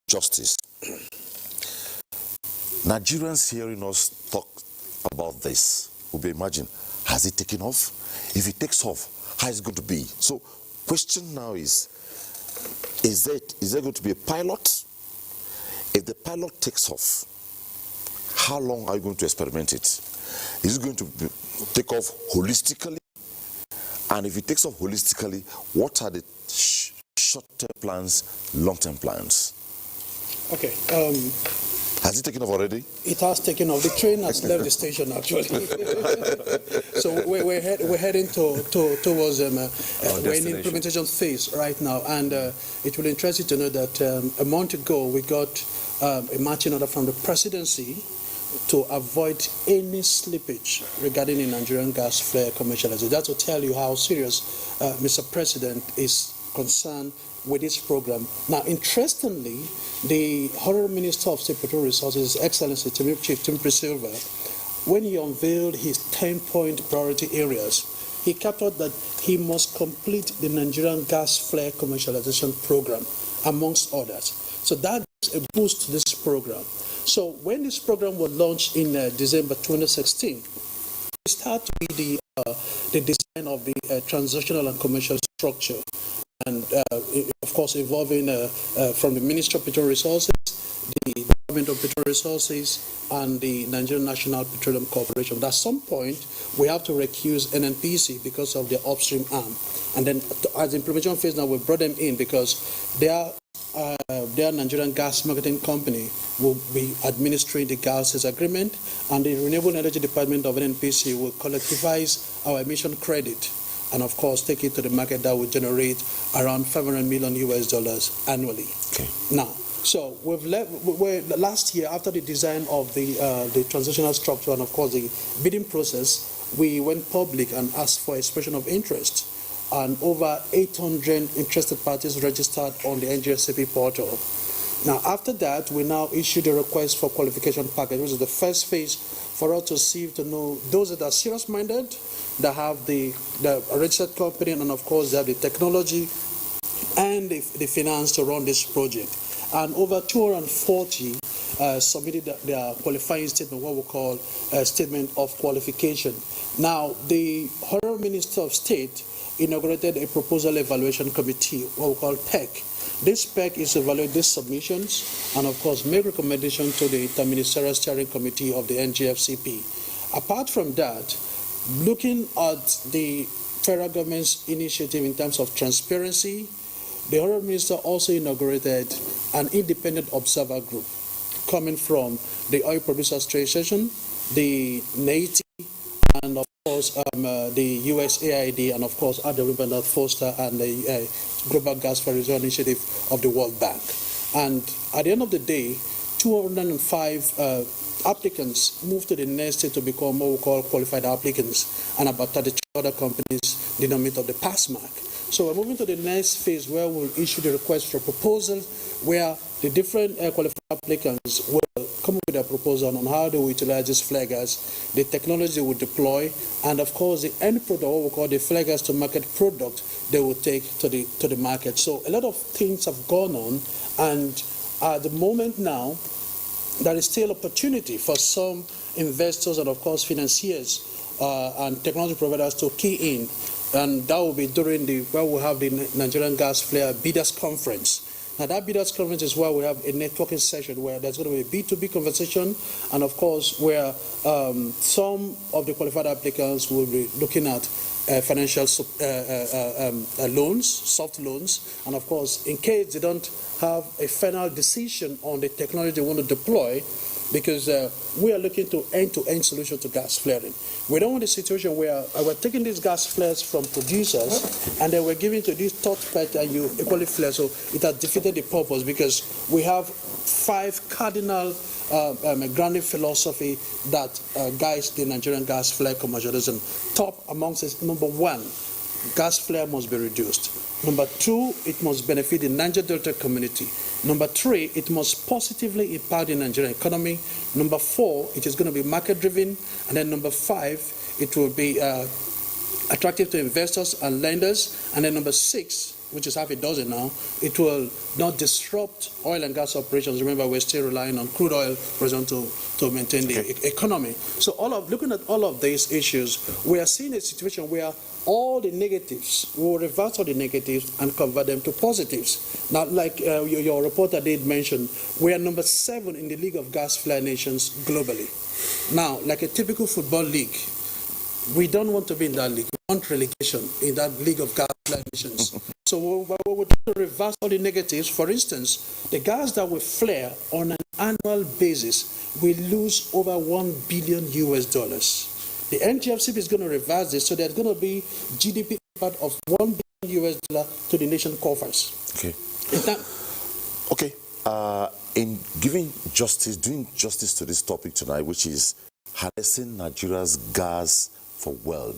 justice. Nigerians hearing us talk about this will be imagine, has it taken off? If it takes off, how is it going to be? So, question now is there going to be a pilot? If the pilot takes off, how long are you going to experiment it? Is it going to take off holistically? And if it takes off holistically, what are the short-term plans, long-term plans? Okay. Has it taken off already? It has taken off. The train has left the station, actually. So we're heading towards we're in the implementation phase right now. And it will interest you to know that a month ago, we got a marching order from the presidency to avoid any slippage regarding the Nigerian gas flare commercialization. That will tell you how serious Mr. President is concerned with this program. Now, interestingly, the Honorable Minister of State Petroleum Resources, His Excellency Chief Tim Silva, when he unveiled his 10-point priority areas, he captured that he must complete the Nigerian gas flare commercialization program, amongst others. So that gives a boost to this program. So when this program was launched in December 2016, it started to be the design of the transactional and commercial structure, and of course involving from the Ministry of Petroleum Resources, the Department of Petroleum Resources, and the Nigerian National Petroleum Corporation. At some point, we have to recuse NNPC because of their upstream arm. And then as the implementation phase now, we brought them in because their Nigerian gas marketing company will be administering the gases agreement, and the Renewable Energy Department of NNPC will collectivize our emission credit and of course take it to the market. That will generate around $500 million annually. Okay. Now, so last year, after the design of the transitional structure and of course the bidding process, we went public and asked for expression of interest, and over 800 interested parties registered on the NGSCP portal. Now, after that, we now issued a request for qualification package, which is the first phase for us to see, to know those that are serious-minded, that have the registered company, and of course, they have the technology and the finance to run this project. And over 240 submitted their qualifying statement, what we call a statement of qualification. Now, the Honorable Minister of State inaugurated a proposal evaluation committee, what we call PEC. This PEC is to evaluate these submissions and, of course, make recommendations to the Interministerial Steering Committee of the NGFCP. Apart from that, looking at the federal government's initiative in terms of transparency, the Honorable Minister also inaugurated an independent observer group coming from the Oil Producers Trade Session, the NATI, and of course the USAID, and of course other development Foster and the Global Gas for Reserve Initiative of the World Bank. And at the end of the day, 205 applicants moved to the next stage to become what we call qualified applicants, and about 32 other companies denominated of the pass mark. So we're moving to the next phase where we'll issue the request for proposal, where the different qualified applicants will come up with a proposal on how they will utilize these flare gas, the technology they will deploy, and of course the end product, what we call the flare gas to market product, they will take to the market. So a lot of things have gone on, and at the moment now, there is still opportunity for some investors and of course financiers and technology providers to key in, and that will be during where we have the Nigerian Gas Flare Bidders Conference. Now that Bidders Conference is where we have a networking session where there's going to be a B2B conversation, and of course where some of the qualified applicants will be looking at financial loans, soft loans, and of course in case they don't have a final decision on the technology they want to deploy, because we are looking to end-to-end solution to gas flaring. We don't want a situation where we're taking these gas flares from producers and then we're giving to this third party and you equally flare. So it has defeated the purpose, because we have 5 cardinal grounding philosophy that guides the Nigerian gas flare commercialization. Top amongst is, number 1, gas flare must be reduced. Number 2, it must benefit the Niger Delta community. Number 3, it must positively impact the Nigerian economy. Number 4, it is going to be market-driven. And then number 5, it will be attractive to investors and lenders. And then number 6, which is half a dozen now, it will not disrupt oil and gas operations. Remember, we're still relying on crude oil, for example, to maintain the economy. So looking at all of these issues, we are seeing a situation where all the negatives, we will reverse all the negatives and convert them to positives. Now, like your reporter did mention, we are number 7 in the League of Gas Flare Nations globally. Now, like a typical football league, we don't want to be in that league. We want relegation in that League of Gas Flare Nations. So we're trying to reverse all the negatives. For instance, the gas that we flare on an annual basis, we lose over $1 billion US. The NGFCP is going to reverse this, so there's going to be GDP impact of $1 billion US to the nation coffers. Okay. In doing justice to this topic tonight, which is harnessing Nigeria's gas for world,